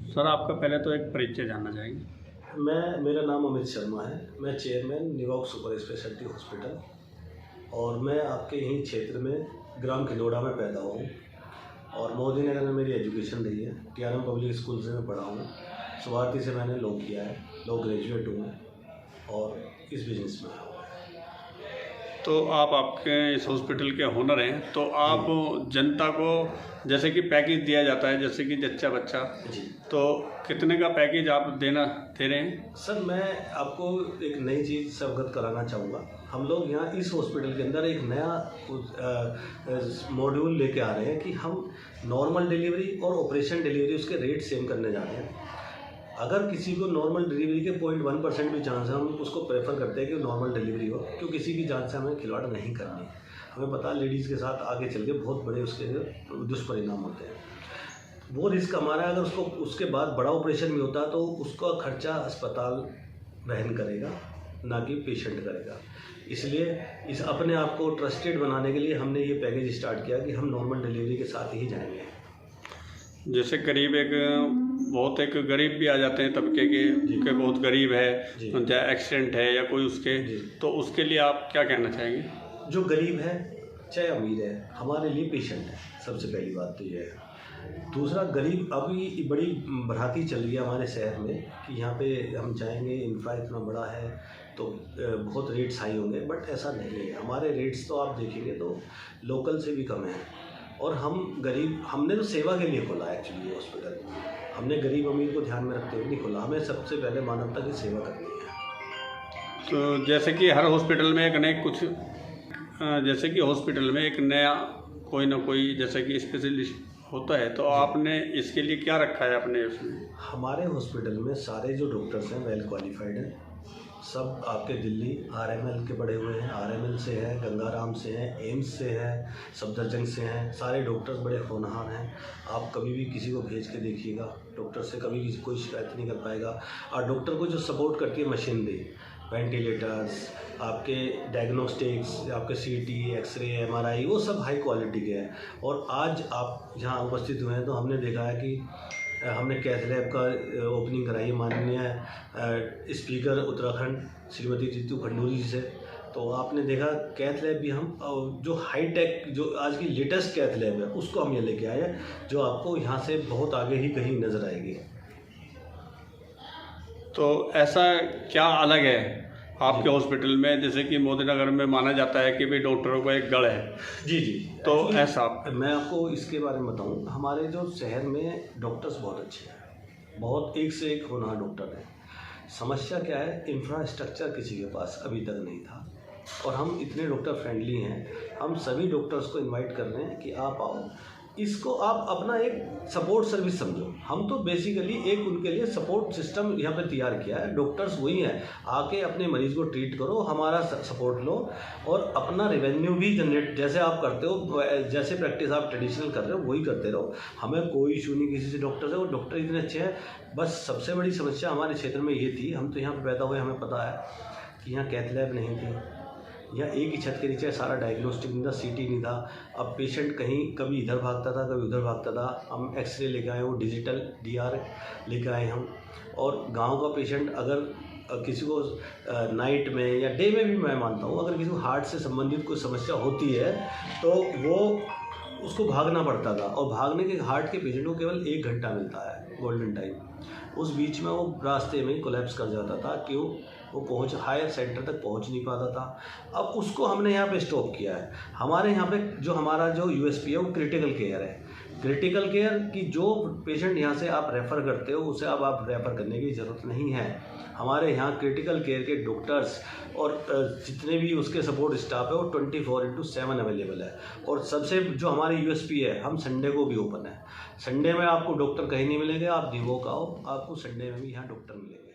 Sir आपका पहले तो एक परिचय जानना चाहेंगे। मेरा नाम अमित शर्मा है। मैं चेयरमैन निवॉक सुपर स्पेशलिटी हॉस्पिटल और मैं आपके यहीं क्षेत्र में ग्राम खिंडोड़ा में पैदा हुआ हूँ और मोदी नगर में मेरी एजुकेशन रही है। TRM पब्लिक स्कूल से मैं पढ़ा हूँ। स्वार्थी से मैंने लॉ किया है, लॉ ग्रेजुएट हूँ और इस बिजनेस में आया हूँ। तो आपके इस हॉस्पिटल के ओनर हैं, तो आप जनता को जैसे कि पैकेज दिया जाता है, जैसे कि जच्चा बच्चा जी, तो कितने का पैकेज आप दे रहे हैं? सर मैं आपको एक नई चीज़ से अवगत कराना चाहूँगा। हम लोग यहाँ इस हॉस्पिटल के अंदर एक नया मॉड्यूल लेके आ रहे हैं कि हम नॉर्मल डिलीवरी और ऑपरेशन डिलीवरी उसके रेट सेम करने जा रहे हैं। अगर किसी को नॉर्मल डिलीवरी के 0.1% भी चांस है, हम उसको प्रेफर करते हैं कि नॉर्मल डिलीवरी हो, क्योंकि किसी की जान से हमें खिलवाड़ नहीं करनी है। हमें पता है लेडीज़ के साथ आगे चल के बहुत बड़े उसके दुष्परिणाम होते हैं। वो रिस्क हमारा है। अगर उसको उसके बाद बड़ा ऑपरेशन भी होता है तो उसका खर्चा अस्पताल वहन करेगा, ना कि पेशेंट करेगा। इसलिए इस अपने आप को ट्रस्टेड बनाने के लिए हमने ये पैकेज स्टार्ट किया कि हम नॉर्मल डिलीवरी के साथ ही जाएंगे। जैसे करीब एक गरीब भी आ जाते हैं तबके के बहुत गरीब है, चाहे एक्सीडेंट है या कोई उसके, तो उसके लिए आप क्या कहना चाहेंगे? जो गरीब है चाहे अमीर है, हमारे लिए पेशेंट है। सबसे पहली बात तो ये है। दूसरा, गरीब अभी बड़ी बढ़ाती चल रही है हमारे शहर में कि यहाँ पे हम जाएंगे, इंफ्रा इतना बड़ा है तो बहुत रेट्स हाई होंगे, बट ऐसा नहीं है। हमारे रेट्स तो आप देखेंगे तो लोकल से भी कम है और हम गरीब, हमने तो सेवा के लिए खोला है एक्चुअली ये हॉस्पिटल। हमने गरीब अमीर को ध्यान में रखते हुए नहीं खोला। हमें सबसे पहले मानवता की सेवा करनी है। तो जैसे कि हर हॉस्पिटल में एक नए जैसे कि हॉस्पिटल में एक नया कोई ना कोई जैसे कि स्पेशलिस्ट होता है, तो आपने इसके लिए क्या रखा है अपने उसमें? हमारे हॉस्पिटल में सारे जो डॉक्टर्स हैं वेल क्वालिफाइड हैं। सब आपके दिल्ली RML के पढ़े हुए हैं, RML से है, गंगाराम से हैं, एम्स से है, सफदरजंग से हैं। सारे डॉक्टर्स बड़े होनहार हैं। आप कभी भी किसी को भेज के देखिएगा, डॉक्टर से कभी किसी कोई शिकायत नहीं कर पाएगा। और डॉक्टर को जो सपोर्ट करती है मशीनरी, वेंटिलेटर्स, आपके डायग्नोस्टिक्स, आपके CT, एक्सरे, MRI, वो सब हाई क्वालिटी के हैं। और आज आप यहाँ उपस्थित हुए हैं तो हमने देखा है कि हमने कैथ लैब का ओपनिंग कराई माननीय स्पीकर उत्तराखंड श्रीमती जीतू खंडूरी जी से। तो आपने देखा कैथ लैब भी हम जो हाईटेक, जो आज की लेटेस्ट कैथ लैब है, उसको हम ये लेके आए हैं, जो आपको यहाँ से बहुत आगे ही कहीं नज़र आएगी। तो ऐसा क्या अलग है आपके हॉस्पिटल में, जैसे कि मोदी नगर में माना जाता है कि भाई डॉक्टरों का एक गढ़ है? जी जी। तो ऐसा मैं आपको इसके बारे में बताऊं, हमारे जो शहर में डॉक्टर्स बहुत अच्छे हैं, बहुत एक से एक होनहार डॉक्टर हैं। समस्या क्या है, इंफ्रास्ट्रक्चर किसी के पास अभी तक नहीं था और हम इतने डॉक्टर फ्रेंडली हैं। हम सभी डॉक्टर्स को इनवाइट कर रहे हैं कि आप आओ, इसको आप अपना एक सपोर्ट सर्विस समझो। हम तो बेसिकली एक उनके लिए सपोर्ट सिस्टम यहाँ पे तैयार किया है। डॉक्टर्स वही हैं, आके अपने मरीज़ को ट्रीट करो, हमारा सपोर्ट लो और अपना रेवेन्यू भी जनरेट जैसे आप करते हो, जैसे प्रैक्टिस आप ट्रेडिशनल कर रहे हो वही करते रहो। हमें कोई इशू नहीं किसी से डॉक्टर से, और डॉक्टर इतने अच्छे हैं। बस सबसे बड़ी समस्या हमारे क्षेत्र में ये थी, हम तो यहाँ पर पैदा हुए, हमें पता है कि यहाँ कैथ लैब नहीं थी। यहाँ एक ही छत के नीचे सारा डायग्नोस्टिक नहीं था, CT नहीं था। अब पेशेंट कहीं कभी इधर भागता था, कभी उधर भागता था। हम एक्सरे लेके आए, वो डिजिटल DR लेके आए हम। और गांव का पेशेंट अगर किसी को नाइट में या डे में भी, मैं मानता हूँ, अगर किसी को हार्ट से संबंधित कोई समस्या होती है तो वो उसको भागना पड़ता था, और भागने के हार्ट के पेशेंट को केवल 1 घंटा मिलता है गोल्डन टाइम। उस बीच में वो रास्ते में कोलैप्स कर जाता था, क्यों? वो हायर सेंटर तक पहुंच नहीं पाता था। अब उसको हमने यहाँ पे स्टॉप किया है। हमारे यहाँ पे जो हमारा जो USP है वो क्रिटिकल केयर है। क्रिटिकल केयर की जो पेशेंट यहाँ से आप रेफ़र करते हो, उसे अब आप रेफ़र करने की ज़रूरत नहीं है। हमारे यहाँ क्रिटिकल केयर के डॉक्टर्स और जितने भी उसके सपोर्ट स्टाफ है वो 24/7 अवेलेबल है। और सबसे जो हमारी USP है, हम संडे को भी ओपन है। संडे में आपको डॉक्टर कहीं नहीं मिलेंगे, आप निवॉक आओ, आपको संडे में भी यहाँ डॉक्टर मिलेंगे।